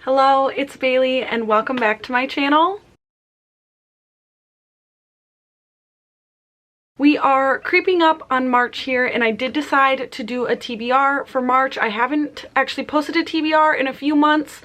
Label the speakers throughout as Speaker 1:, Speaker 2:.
Speaker 1: Hello, it's Bailey and welcome back to my channel. We are creeping up on March here and I did decide to do a TBR for March. I haven't actually posted a TBR in a few months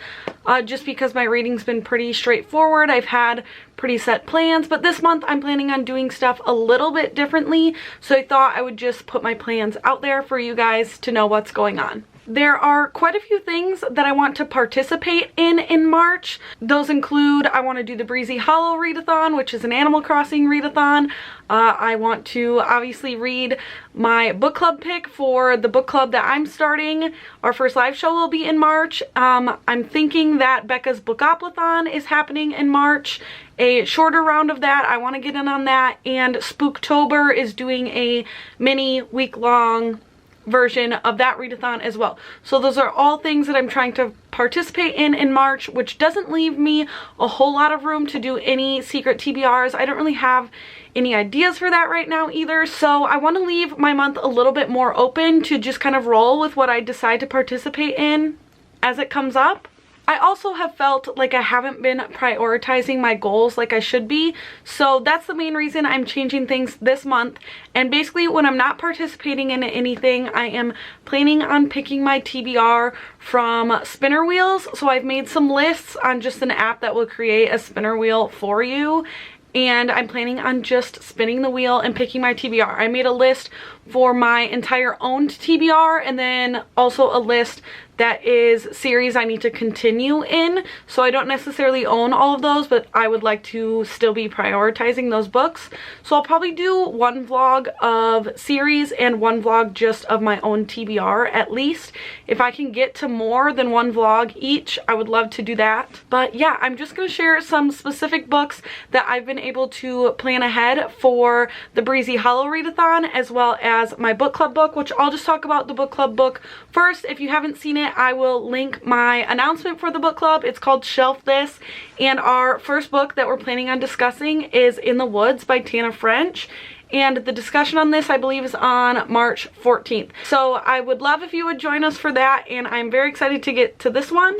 Speaker 1: just because my reading's been pretty straightforward. I've had pretty set plans, but this month I'm planning on doing stuff a little bit differently, so I thought I would just put my plans out there for you guys to know what's going on. There are quite a few things that I want to participate in March. Those include, I want to do the Breezy Hollow Readathon, which is an Animal Crossing readathon. I want to obviously read my book club pick for the book club that I'm starting. Our first live show will be in March. I'm thinking that Becca's Bookoplathon is happening in March. A shorter round of that, I want to get in on that. And Spooktober is doing a mini week-long version of that readathon as well. So those are all things that I'm trying to participate in March, which doesn't leave me a whole lot of room to do any secret TBRs. I don't really have any ideas for that right now either, so I want to leave my month a little bit more open to just kind of roll with what I decide to participate in as it comes up. I also have felt like I haven't been prioritizing my goals like I should be, so that's the main reason I'm changing things this month. And basically when I'm not participating in anything, I am planning on picking my TBR from spinner wheels. So I've made some lists on just an app that will create a spinner wheel for you, and I'm planning on just spinning the wheel and picking my TBR. I made a list for my entire owned TBR and then also a list that is series I need to continue in. So I don't necessarily own all of those, but I would like to still be prioritizing those books. So I'll probably do one vlog of series and one vlog just of my own TBR at least. If I can get to more than one vlog each, I would love to do that. But yeah, I'm just going to share some specific books that I've been able to plan ahead for the Breezy Hollow Readathon, as well as my book club book, which I'll just talk about the book club book first. If you haven't seen it, I will link my announcement for the book club. It's called Shelf This, and our first book that we're planning on discussing is In the Woods by Tana French. And the discussion on this, I believe, is on March 14th. So I would love if you would join us for that, and I'm very excited to get to this one.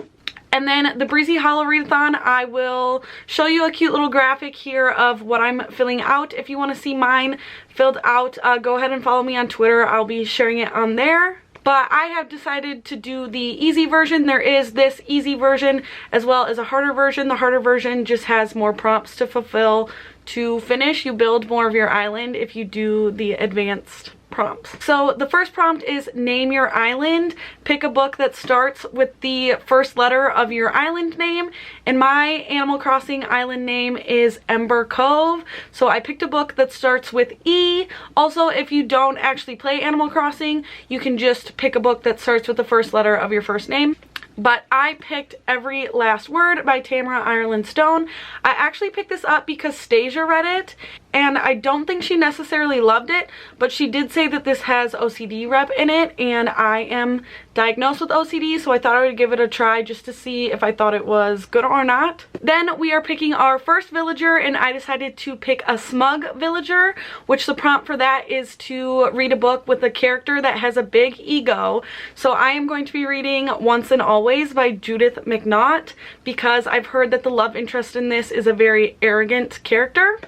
Speaker 1: And then the Breezy Hollow Readathon, I will show you a cute little graphic here of what I'm filling out. If you want to see mine filled out, go ahead and follow me on Twitter. I'll be sharing it on there. But I have decided to do the easy version. There is this easy version as well as a harder version. The harder version just has more prompts to fulfill to finish. You build more of your island if you do the advanced prompts. So the first prompt is name your island. Pick a book that starts with the first letter of your island name, and my Animal Crossing island name is Ember Cove, so I picked a book that starts with E. Also, if you don't actually play Animal Crossing, you can just pick a book that starts with the first letter of your first name. But I picked Every Last Word by Tamara Ireland Stone. I actually picked this up because Stasia read it, and I don't think she necessarily loved it, but she did say that this has OCD rep in it, and I am diagnosed with OCD, so I thought I would give it a try just to see if I thought it was good or not. Then we are picking our first villager, and I decided to pick a smug villager, which the prompt for that is to read a book with a character that has a big ego. So I am going to be reading Once and Always by Judith McNaught, because I've heard that the love interest in this is a very arrogant character.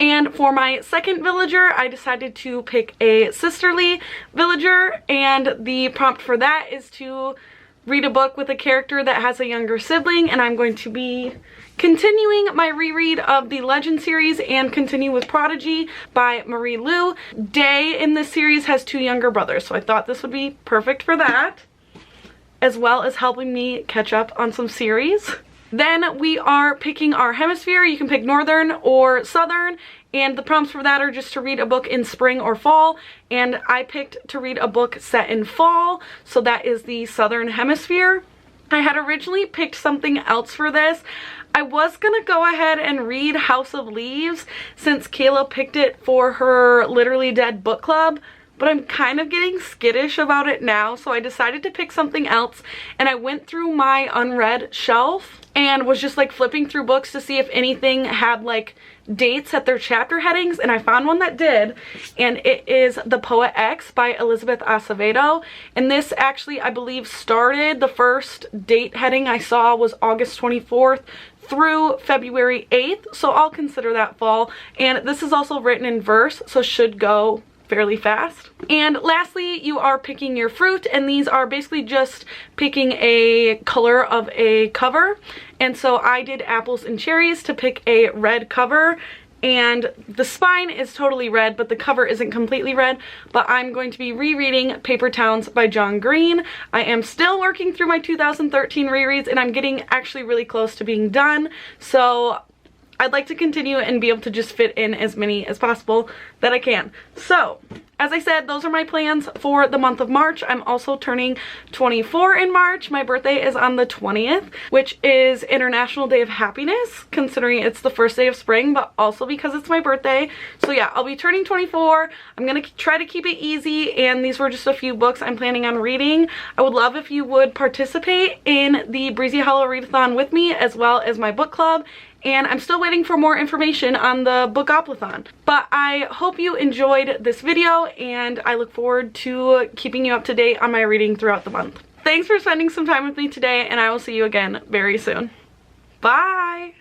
Speaker 1: And for my second villager, I decided to pick a sisterly villager, and the prompt for that is to read a book with a character that has a younger sibling, and I'm going to be continuing my reread of the Legend series and continue with Prodigy by Marie Lu. Day in this series has two younger brothers, so I thought this would be perfect for that, as well as helping me catch up on some series. Then we are picking our hemisphere. You can pick northern or southern, and the prompts for that are just to read a book in spring or fall, and I picked to read a book set in fall, so that is the southern hemisphere. I had originally picked something else for this. I was gonna go ahead and read House of Leaves since Kayla picked it for her Literally Dead book club, but I'm kind of getting skittish about it now, so I decided to pick something else, and I went through my unread shelf. and was just like flipping through books to see if anything had like dates at their chapter headings, and I found one that did, and it is The Poet X by Elizabeth Acevedo. And this actually, I believe, started, the first date heading I saw was August 24th through February 8th, so I'll consider that fall. And this is also written in verse, so should go fairly fast. And lastly, you are picking your fruit, and these are basically just picking a color of a cover. And so I did apples and cherries to pick a red cover, and the spine is totally red, but the cover isn't completely red. But I'm going to be rereading Paper Towns by John Green. I am still working through my 2013 rereads, and I'm getting actually really close to being done. So I'd like to continue and be able to just fit in as many as possible that I can. So, as I said, those are my plans for the month of March. I'm also turning 24 in March. My birthday is on the 20th, which is International Day of Happiness, considering it's the first day of spring, but also because it's my birthday. So yeah, I'll be turning 24. I'm gonna try to keep it easy, and these were just a few books I'm planning on reading. I would love if you would participate in the Breezy Hollow Readathon with me, as well as my book club. And I'm still waiting for more information on the Book-Oplathon. But I hope you enjoyed this video, and I look forward to keeping you up to date on my reading throughout the month. Thanks for spending some time with me today, and I will see you again very soon. Bye!